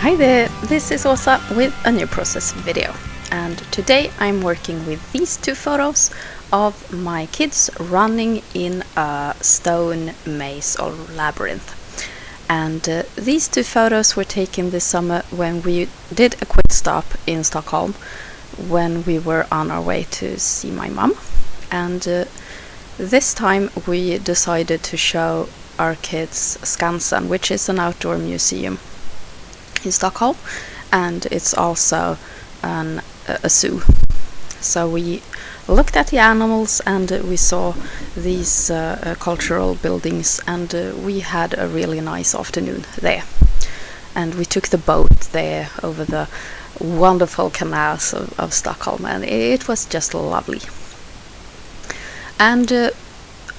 Hi there, this is Åsa with a new process video, and today I'm working with these two photos of my kids running in a stone maze or labyrinth. And these two photos were taken this summer when we did a quick stop in Stockholm when we were on our way to see my mum. And this time we decided to show our kids Skansen, which is an outdoor museum in Stockholm, and it's also a zoo. So we looked at the animals and we saw these cultural buildings, and we had a really nice afternoon there. And we took the boat there over the wonderful canals of Stockholm, and it was just lovely. And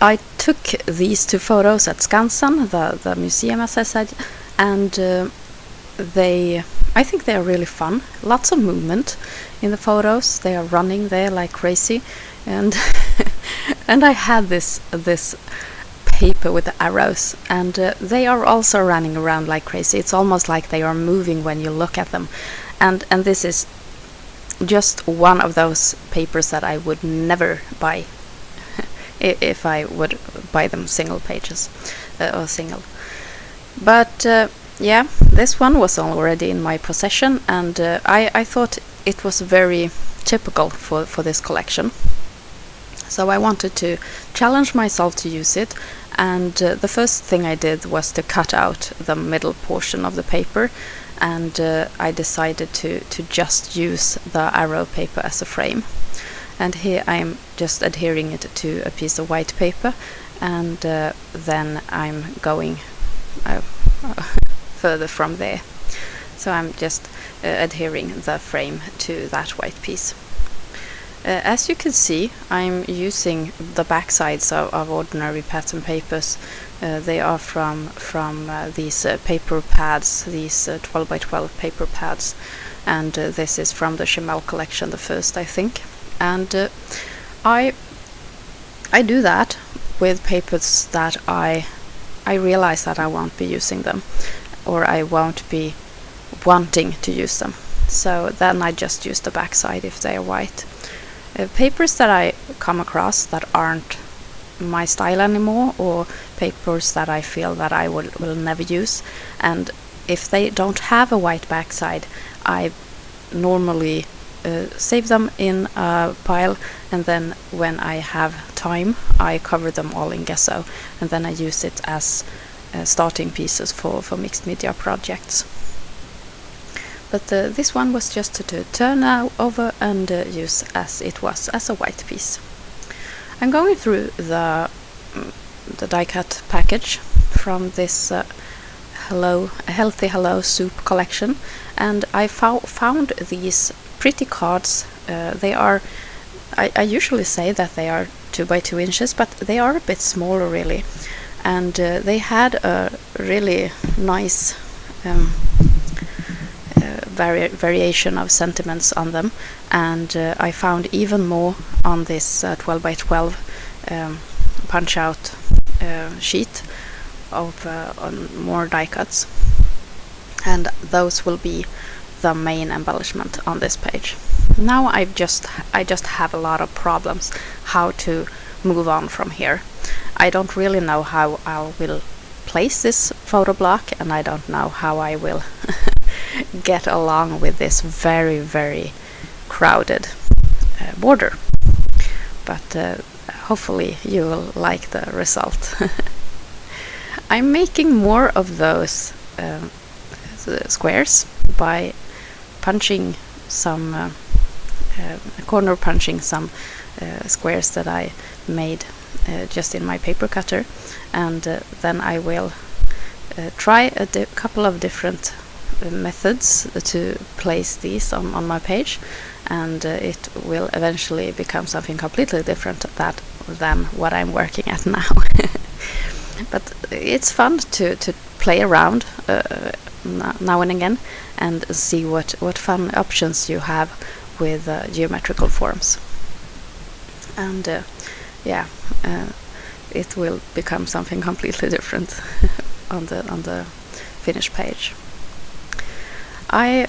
I took these two photos at Skansen, the museum, as I said, and I think they are really fun. Lots of movement in the photos. They are running there like crazy, and and I had this paper with the arrows, and they are also running around like crazy. It's almost like they are moving when you look at them, and this is just one of those papers that I would never buy if I would buy them single pages or single. But yeah, this one was already in my possession, and I thought it was very typical for this collection. So I wanted to challenge myself to use it, and the first thing I did was to cut out the middle portion of the paper, and I decided to just use the arrow paper as a frame. And here I'm just adhering it to a piece of white paper, and then I'm going further from there. So I'm just adhering the frame to that white piece. As you can see, I'm using the back sides of ordinary pattern papers. They are from these paper pads, these 12 by 12 paper pads, and this is from the Chimel collection, the first, I think. And I do that with papers that I realize that I won't be using them, or I won't be wanting to use them. So then I just use the backside if they are white. Papers that I come across that aren't my style anymore, or papers that I feel that I will never use, and if they don't have a white backside, I normally save them in a pile, and then when I have time I cover them all in gesso, and then I use it as starting pieces for mixed media projects. But this one was just to turn over and use as it was, as a white piece. I'm going through the die cut package from this Healthy Hello Soup collection, and I found these pretty cards. They are, I usually say that they are 2 by 2 inches, but they are a bit smaller really, and they had a really nice variation of sentiments on them, and I found even more on this 12 by 12 punch out sheet of more die cuts, and those will be the main embellishment on this page. Now I just have a lot of problems how to move on from here. I don't really know how I will place this photo block, and I don't know how I will get along with this very, very crowded border. But hopefully you will like the result. I'm making more of those squares by punching some corner punching some squares that I made just in my paper cutter, and then I will try a couple of different methods to place these on my page, and it will eventually become something completely different than what I'm working at now. But it's fun to play around now and again and see what fun options you have with geometrical forms. And it will become something completely different on the finished page. I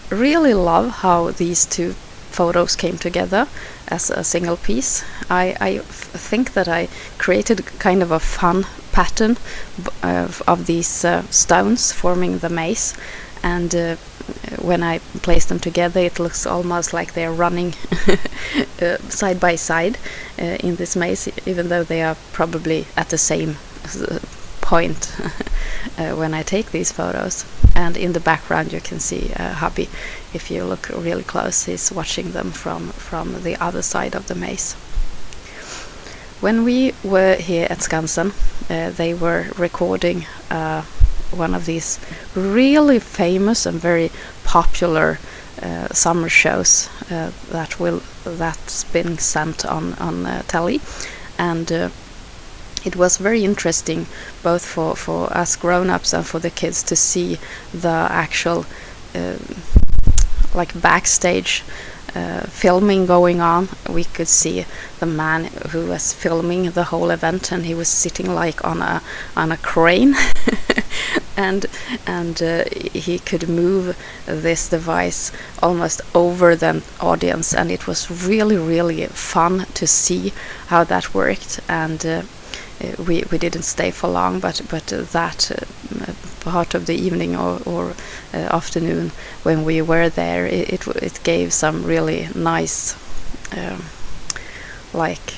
really love how these two photos came together as a single piece. I think that I created kind of a fun pattern of these stones forming the maze, and when I place them together it looks almost like they're running side by side in this maze, even though they are probably at the same point when I take these photos. And in the background you can see hubby. If you look really close, he's watching them from the other side of the maze. When we were here at Skansen, they were recording one of these really famous and very popular summer shows that's been sent on telly, and it was very interesting both for us grown-ups and for the kids to see the actual like backstage filming going on. We could see the man who was filming the whole event, and he was sitting like on a crane and he could move this device almost over the audience, and it was really fun to see how that worked. And we didn't stay for long, but that part of the evening or afternoon when we were there, it gave some really nice like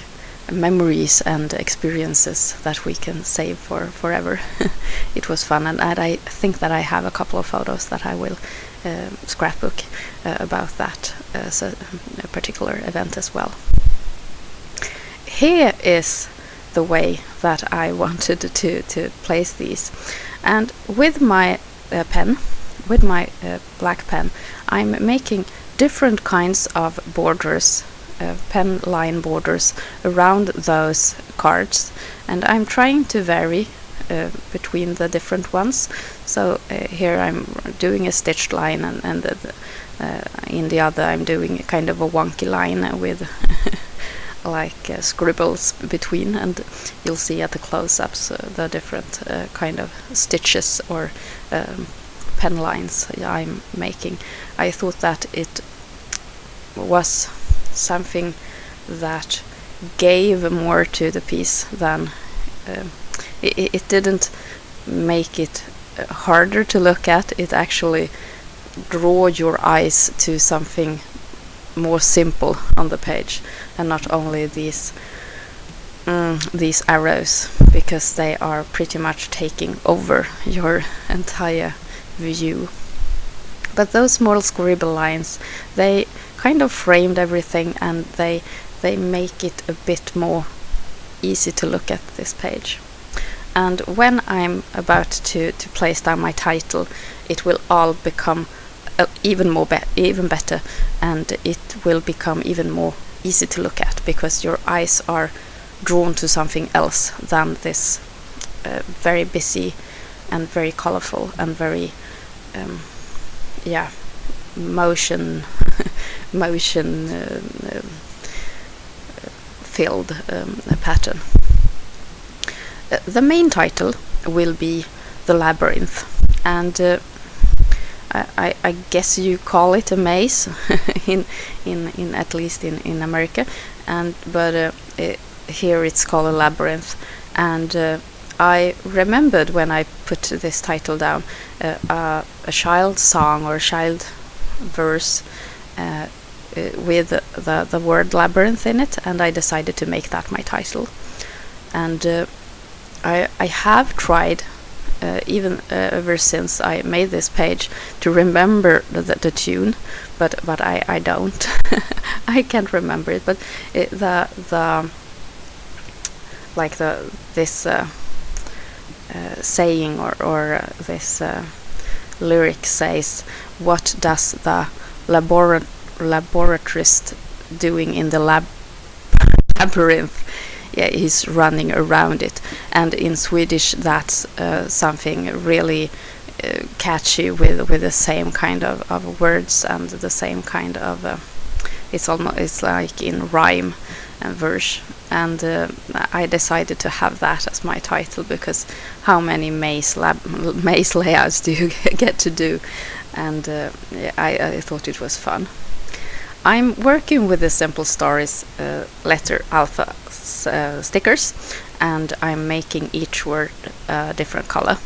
memories and experiences that we can save for forever. It was fun, and I think that I have a couple of photos that I will scrapbook about that a particular event as well. Here is the way that I wanted to place these, and with my pen, with my black pen, I'm making different kinds of borders, pen line borders around those cards, and I'm trying to vary between the different ones. So here I'm doing a stitched line, and in the other I'm doing a kind of a wonky line with like scribbles between, and you'll see at the close-ups the different kind of stitches or pen lines I'm making. I thought that it was something that gave more to the piece than it didn't make it harder to look at. It actually draw your eyes to something more simple on the page, and not only these arrows, because they are pretty much taking over your entire view. But those small scribble lines, they kind of framed everything, and they make it a bit more easy to look at this page. And when I'm about to place down my title, it will all become even better, and it will become even more easy to look at, because your eyes are drawn to something else than this very busy and very colorful and very motion filled pattern. The main title will be The Labyrinth, and I guess you call it a maze in at least in America, but here it's called a labyrinth. And I remembered when I put this title down a child song or a child verse with the word labyrinth in it, and I decided to make that my title. And I have tried even ever since I made this page to remember the tune, but I don't. I can't remember it, but this saying or this lyric says, "What does the laboratorist doing in the labyrinth?" Yeah, he's running around it. And in Swedish, that's something really catchy with the same kind of words and the same kind of it's like in rhyme and verse. And I decided to have that as my title, because how many maze layouts do you get to do? and yeah, I thought it was fun. I'm working with the Simple Stories letter alpha stickers, and I'm making each word a different color.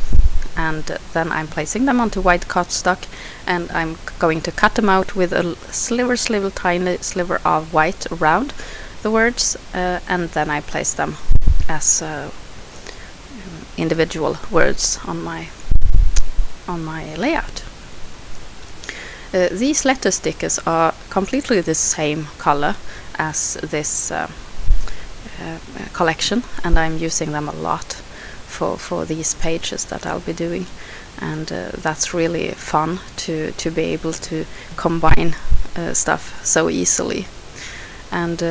And then I'm placing them onto white cardstock, and I'm going to cut them out with a tiny sliver of white around the words, and then I place them as individual words on my layout. These letter stickers are completely the same color as this collection, and I'm using them a lot for these pages that I'll be doing, and that's really fun to be able to combine stuff so easily. And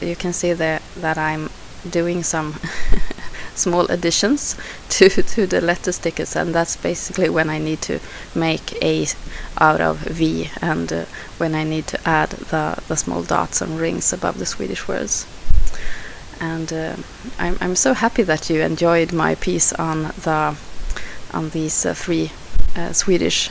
you can see there that I'm doing some small additions to the letter stickers, and that's basically when I need to make A out of V, and when I need to add the small dots and rings above the Swedish words. And I'm so happy that you enjoyed my piece on these three Swedish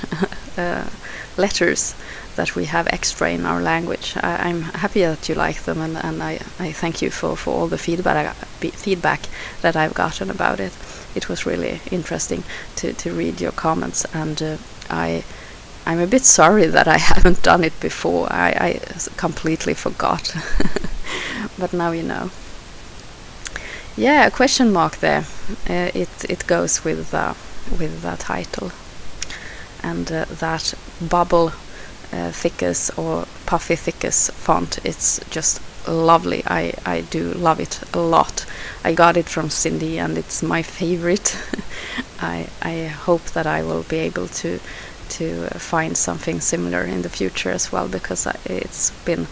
letters that we have extra in our language. I'm happy that you like them, and I thank you for all the feedback that I've gotten about it. It was really interesting to read your comments, and I'm a bit sorry that I haven't done it before. I completely forgot. But now you know. Yeah, a question mark there. It goes with the title, and that bubble thickness or puffy thickness font. It's just lovely. I do love it a lot. I got it from Cindy, and it's my favorite. I hope that I will be able to find something similar in the future as well, because it's been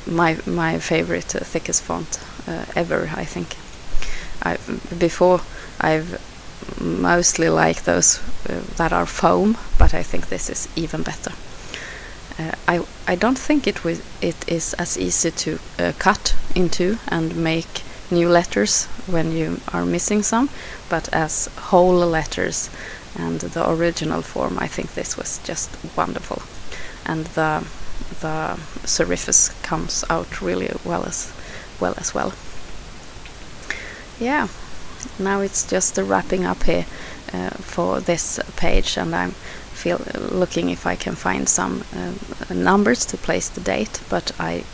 my favorite thickest font ever, I think. Before I've mostly liked those that are foam, but I think this is even better. I don't think it is as easy to cut into and make new letters when you are missing some, but as whole letters and the original form, I think this was just wonderful, and the serifs comes out really well as well. Yeah, now it's just the wrapping up here for this page, and I'm looking if I can find some numbers to place the date, but I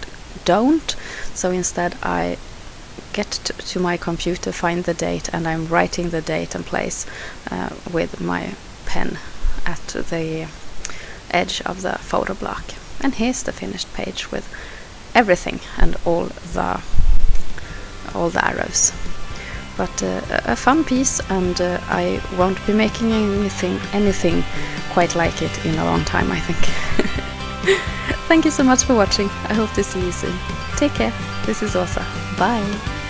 don't. So instead I get to my computer, find the date, and I'm writing the date and place with my pen at the edge of the photo block. And here's the finished page with everything and all the arrows. But a fun piece, and I won't be making anything quite like it in a long time, I think. Thank you so much for watching. I hope to see you soon. Take care. This is Åsa. Bye.